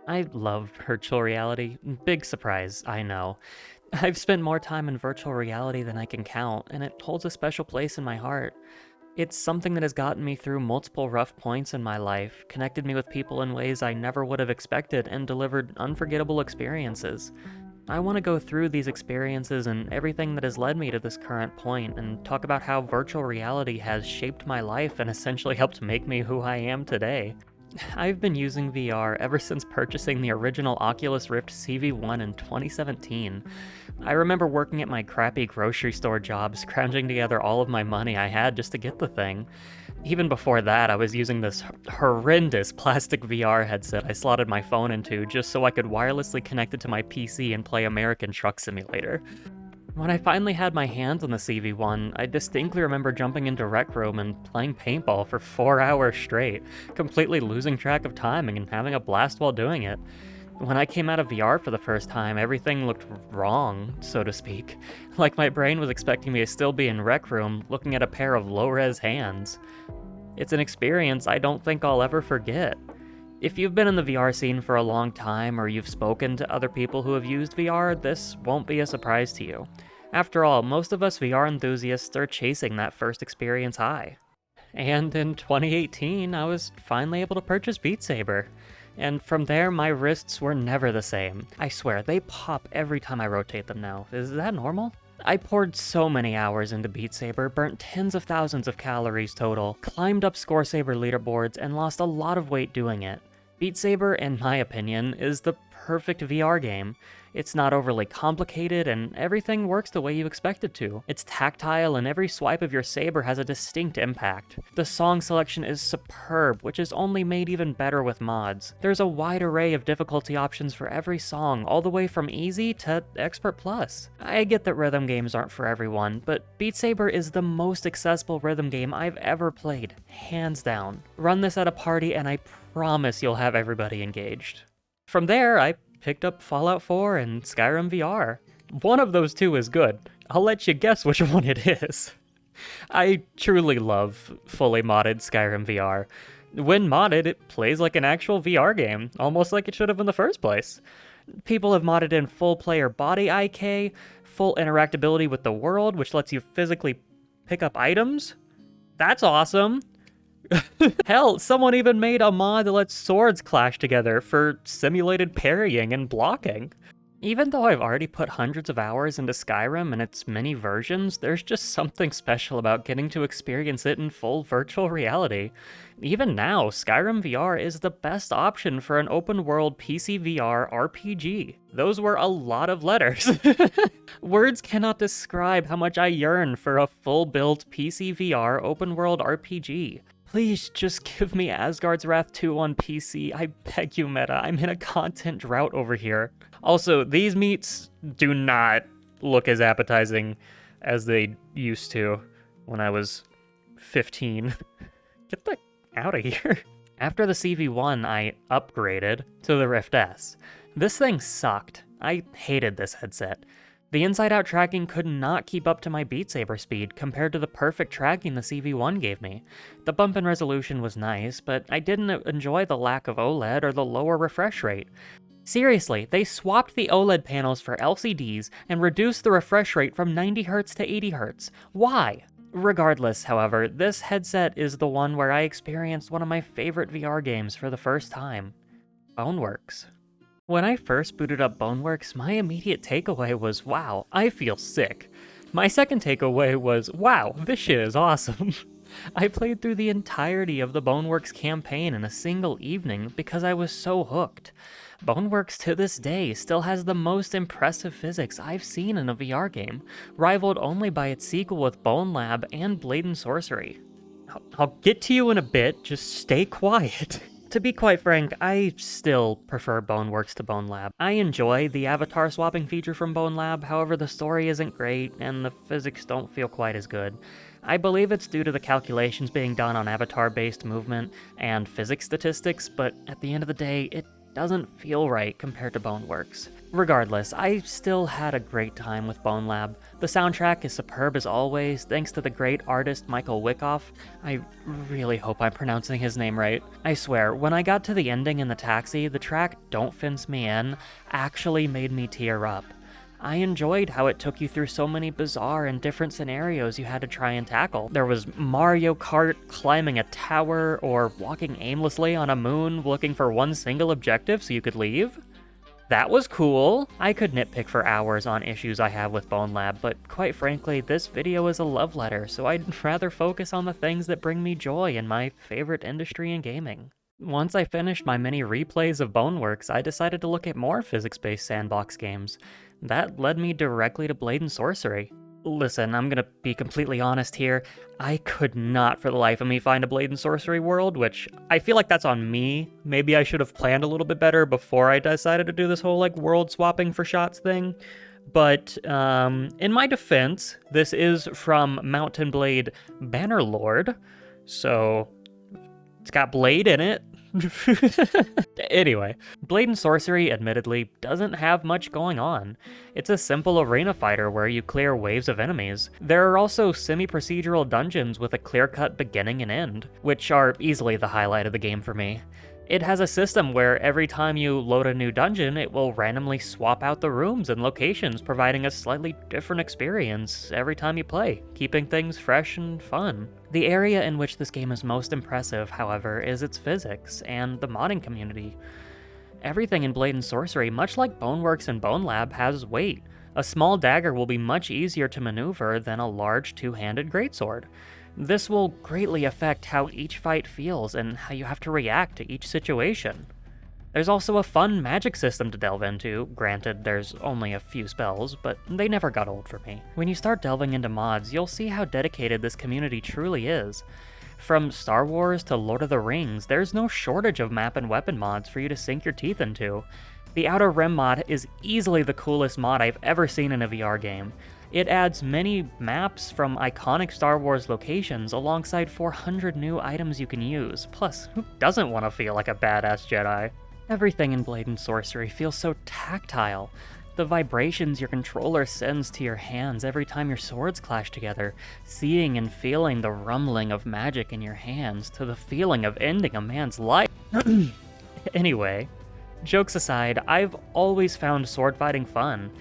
I love virtual reality. Big surprise, I know. I've spent more time in virtual reality than I can count, and it holds a special place in my heart. It's something that has gotten me through multiple rough points in my life, connected me with people in ways I never would have expected, and delivered unforgettable experiences. I want to go through these experiences and everything that has led me to this current point, and talk about how virtual reality has shaped my life and essentially helped make me who I am today. I've been using VR ever since purchasing the original Oculus Rift CV1 in 2017. I remember working at my crappy grocery store job, scrounging together all of my money I had just to get the thing. Even before that, I was using this horrendous plastic VR headset I slotted my phone into just so I could wirelessly connect it to my PC and play American Truck Simulator. When I finally had my hands on the CV1, I distinctly remember jumping into Rec Room and playing paintball for 4 hours straight, completely losing track of timing and having a blast while doing it. When I came out of VR for the first time, everything looked wrong, so to speak. Like my brain was expecting me to still be in Rec Room, looking at a pair of low-res hands. It's an experience I don't think I'll ever forget. If you've been in the VR scene for a long time, or you've spoken to other people who have used VR, this won't be a surprise to you. After all, most of us VR enthusiasts are chasing that first experience high. And in 2018, I was finally able to purchase Beat Saber. And from there, my wrists were never the same. I swear, they pop every time I rotate them now. Is that normal? I poured so many hours into Beat Saber, burnt tens of thousands of calories total, climbed up Score Saber leaderboards, and lost a lot of weight doing it. Beat Saber, in my opinion, is the perfect VR game. It's not overly complicated, and everything works the way you expect it to. It's tactile, and every swipe of your saber has a distinct impact. The song selection is superb, which is only made even better with mods. There's a wide array of difficulty options for every song, all the way from easy to expert plus. I get that rhythm games aren't for everyone, but Beat Saber is the most accessible rhythm game I've ever played, hands down. Run this at a party, and I promise you'll have everybody engaged. From there, I picked up Fallout 4 and Skyrim VR. One of those two is good. I'll let you guess which one it is. I truly love fully modded Skyrim VR. When modded, it plays like an actual VR game, almost like it should have in the first place. People have modded in full player body IK, full interactability with the world, which lets you physically pick up items. That's awesome. Hell, someone even made a mod that lets swords clash together for simulated parrying and blocking. Even though I've already put hundreds of hours into Skyrim and its many versions, there's just something special about getting to experience it in full virtual reality. Even now, Skyrim VR is the best option for an open-world PC VR RPG. Those were a lot of letters. Words cannot describe how much I yearn for a full-built PC VR open-world RPG. Please just give me Asgard's Wrath 2 on PC. I beg you, Meta. I'm in a content drought over here. Also, these meats do not look as appetizing as they used to when I was 15. Get the out of here. After the CV1, I upgraded to the Rift S. This thing sucked. I hated this headset. The inside-out tracking could not keep up to my Beat Saber speed compared to the perfect tracking the CV1 gave me. The bump in resolution was nice, but I didn't enjoy the lack of OLED or the lower refresh rate. Seriously, they swapped the OLED panels for LCDs and reduced the refresh rate from 90Hz to 80Hz. Why? Regardless, however, this headset is the one where I experienced one of my favorite VR games for the first time. Boneworks. When I first booted up Boneworks, my immediate takeaway was, wow, I feel sick. My second takeaway was, wow, this shit is awesome. I played through the entirety of the Boneworks campaign in a single evening because I was so hooked. Boneworks to this day still has the most impressive physics I've seen in a VR game, rivaled only by its sequel with Bonelab and Blade and Sorcery. I'll get to you in a bit, just stay quiet. To be quite frank, I still prefer Boneworks to Bonelab. I enjoy the avatar swapping feature from Bonelab, however the story isn't great and the physics don't feel quite as good. I believe it's due to the calculations being done on avatar-based movement and physics statistics, but at the end of the day, it doesn't feel right compared to Boneworks. Regardless, I still had a great time with Bonelab. The soundtrack is superb as always, thanks to the great artist Michael Wickoff. I really hope I'm pronouncing his name right. I swear, when I got to the ending in the taxi, the track Don't Fence Me In actually made me tear up. I enjoyed how it took you through so many bizarre and different scenarios you had to try and tackle. There was Mario Kart climbing a tower, or walking aimlessly on a moon looking for one single objective so you could leave. That was cool. I could nitpick for hours on issues I have with Bonelab, but quite frankly, this video is a love letter, so I'd rather focus on the things that bring me joy in my favorite industry in gaming. Once I finished my mini replays of Boneworks, I decided to look at more physics-based sandbox games. That led me directly to Blade and Sorcery. Listen, I'm gonna be completely honest here. I could not for the life of me find a Blade and Sorcery world, which I feel like that's on me. Maybe I should have planned a little bit better before I decided to do this whole world swapping for shots thing. But in my defense, this is from Mountain Blade Bannerlord, so it's got Blade in it. Anyway, Blade and Sorcery admittedly doesn't have much going on. It's a simple arena fighter where you clear waves of enemies. There are also semi-procedural dungeons with a clear-cut beginning and end, which are easily the highlight of the game for me. It has a system where every time you load a new dungeon, it will randomly swap out the rooms and locations, providing a slightly different experience every time you play, keeping things fresh and fun. The area in which this game is most impressive, however, is its physics and the modding community. Everything in Blade and Sorcery, much like Boneworks and Bonelab, has weight. A small dagger will be much easier to maneuver than a large two-handed greatsword. This will greatly affect how each fight feels and how you have to react to each situation. There's also a fun magic system to delve into. Granted, there's only a few spells, but they never got old for me. When you start delving into mods, you'll see how dedicated this community truly is. From Star Wars to Lord of the Rings, there's no shortage of map and weapon mods for you to sink your teeth into. The Outer Rim mod is easily the coolest mod I've ever seen in a VR game. It adds many maps from iconic Star Wars locations alongside 400 new items you can use. Plus, who doesn't want to feel like a badass Jedi? Everything in Blade and Sorcery feels so tactile. The vibrations your controller sends to your hands every time your swords clash together, seeing and feeling the rumbling of magic in your hands, to the feeling of ending a man's life. Anyway, jokes aside, I've always found sword fighting fun.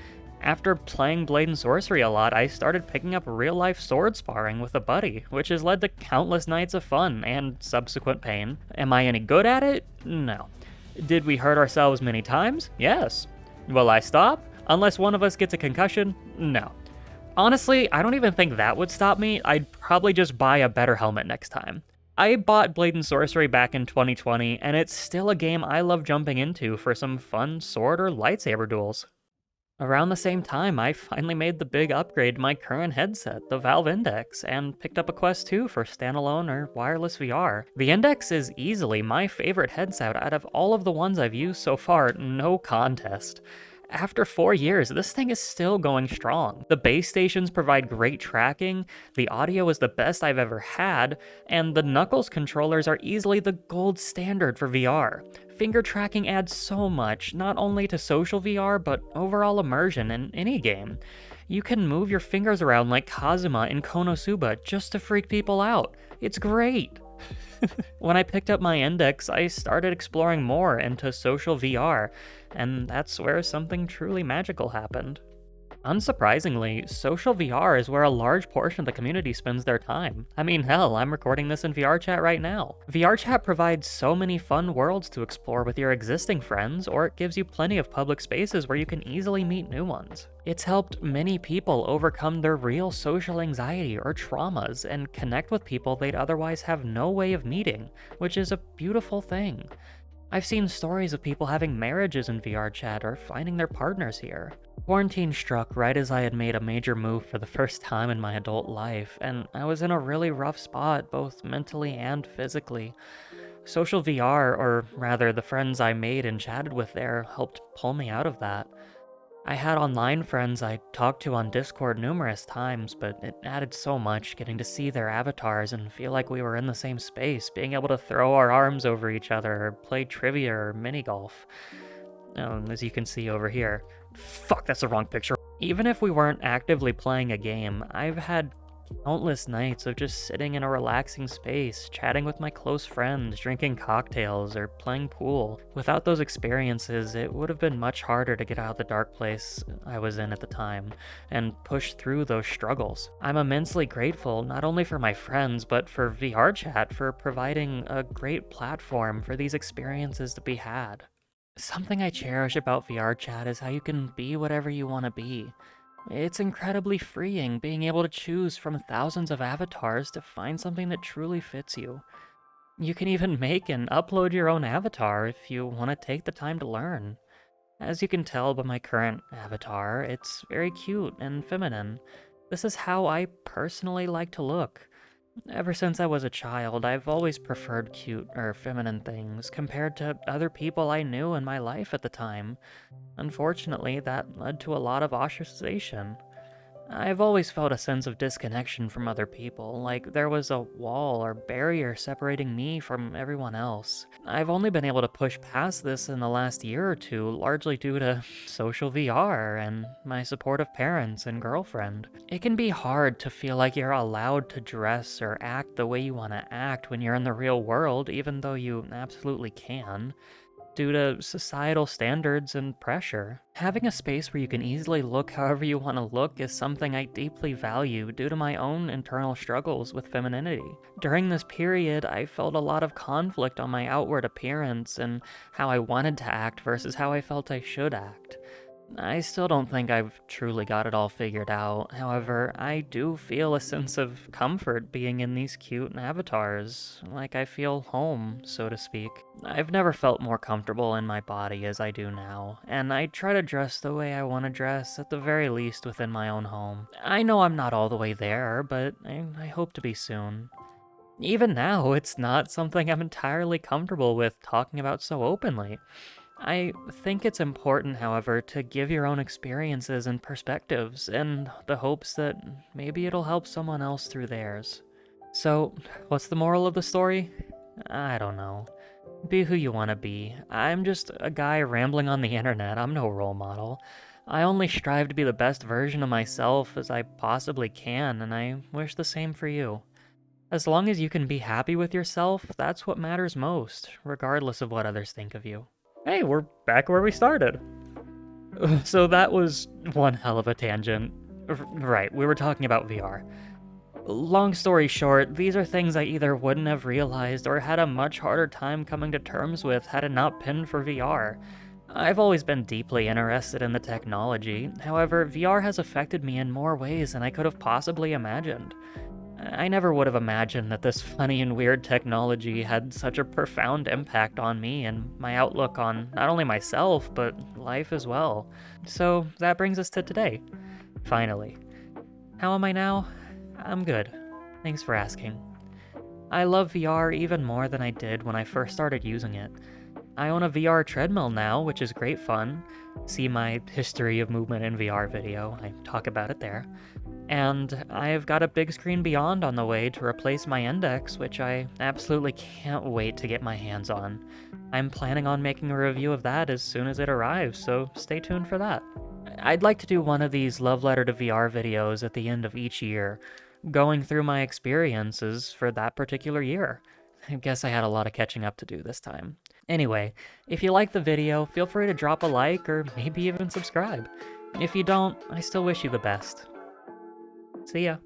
After playing Blade and Sorcery a lot, I started picking up real-life sword sparring with a buddy, which has led to countless nights of fun and subsequent pain. Am I any good at it? No. Did we hurt ourselves many times? Yes. Will I stop? Unless one of us gets a concussion? No. Honestly, I don't even think that would stop me. I'd probably just buy a better helmet next time. I bought Blade and Sorcery back in 2020, and it's still a game I love jumping into for some fun sword or lightsaber duels. Around the same time, I finally made the big upgrade to my current headset, the Valve Index, and picked up a Quest 2 for standalone or wireless VR. The Index is easily my favorite headset out of all of the ones I've used so far, no contest. After 4 years, this thing is still going strong. The base stations provide great tracking, the audio is the best I've ever had, and the Knuckles controllers are easily the gold standard for VR. Finger tracking adds so much, not only to social VR, but overall immersion in any game. You can move your fingers around like Kazuma in Konosuba just to freak people out. It's great! When I picked up my Index, I started exploring more into social VR, and that's where something truly magical happened. Unsurprisingly, social VR is where a large portion of the community spends their time. I mean, hell, I'm recording this in VRChat right now. VRChat provides so many fun worlds to explore with your existing friends, or it gives you plenty of public spaces where you can easily meet new ones. It's helped many people overcome their real social anxiety or traumas and connect with people they'd otherwise have no way of meeting, which is a beautiful thing. I've seen stories of people having marriages in VRChat or finding their partners here. Quarantine struck right as I had made a major move for the first time in my adult life, and I was in a really rough spot, both mentally and physically. Social VR, or rather the friends I made and chatted with there, helped pull me out of that. I had online friends I talked to on Discord numerous times, but it added so much getting to see their avatars and feel like we were in the same space, being able to throw our arms over each other or play trivia or mini golf. As you can see over here. Fuck, that's the wrong picture. Even if we weren't actively playing a game, I've had countless nights of just sitting in a relaxing space, chatting with my close friends, drinking cocktails, or playing pool. Without those experiences, it would have been much harder to get out of the dark place I was in at the time, and push through those struggles. I'm immensely grateful not only for my friends, but for VRChat for providing a great platform for these experiences to be had. Something I cherish about VRChat is how you can be whatever you want to be. It's incredibly freeing being able to choose from thousands of avatars to find something that truly fits you. You can even make and upload your own avatar if you want to take the time to learn. As you can tell by my current avatar, it's very cute and feminine. This is how I personally like to look. Ever since I was a child, I've always preferred cute or feminine things compared to other people I knew in my life at the time. Unfortunately, that led to a lot of ostracization. I've always felt a sense of disconnection from other people, like there was a wall or barrier separating me from everyone else. I've only been able to push past this in the last year or two, largely due to social VR and my supportive parents and girlfriend. It can be hard to feel like you're allowed to dress or act the way you want to act when you're in the real world, even though you absolutely can, due to societal standards and pressure. Having a space where you can easily look however you want to look is something I deeply value due to my own internal struggles with femininity. During this period, I felt a lot of conflict on my outward appearance and how I wanted to act versus how I felt I should act. I still don't think I've truly got it all figured out. However, I do feel a sense of comfort being in these cute avatars, like I feel home, so to speak. I've never felt more comfortable in my body as I do now, and I try to dress the way I want to dress, at the very least within my own home. I know I'm not all the way there, but I hope to be soon. Even now, it's not something I'm entirely comfortable with talking about so openly. I think it's important, however, to give your own experiences and perspectives in the hopes that maybe it'll help someone else through theirs. So, what's the moral of the story? I don't know. Be who you want to be. I'm just a guy rambling on the internet. I'm no role model. I only strive to be the best version of myself as I possibly can, and I wish the same for you. As long as you can be happy with yourself, that's what matters most, regardless of what others think of you. Hey, we're back where we started. So that was one hell of a tangent. Right, we were talking about VR. Long story short, these are things I either wouldn't have realized or had a much harder time coming to terms with had it not been for VR. I've always been deeply interested in the technology, however, VR has affected me in more ways than I could have possibly imagined. I never would have imagined that this funny and weird technology had such a profound impact on me and my outlook on not only myself, but life as well. So that brings us to today. Finally. How am I now? I'm good. Thanks for asking. I love VR even more than I did when I first started using it. I own a VR treadmill now, which is great fun. See my history of movement in VR video, I talk about it there. And I've got a big screen beyond on the way to replace my index, which I absolutely can't wait to get my hands on. I'm planning on making a review of that as soon as it arrives, so stay tuned for that. I'd like to do one of these love letter to VR videos at the end of each year, going through my experiences for that particular year. I guess I had a lot of catching up to do this time. Anyway, if you liked the video, feel free to drop a like or maybe even subscribe. If you don't, I still wish you the best. See ya.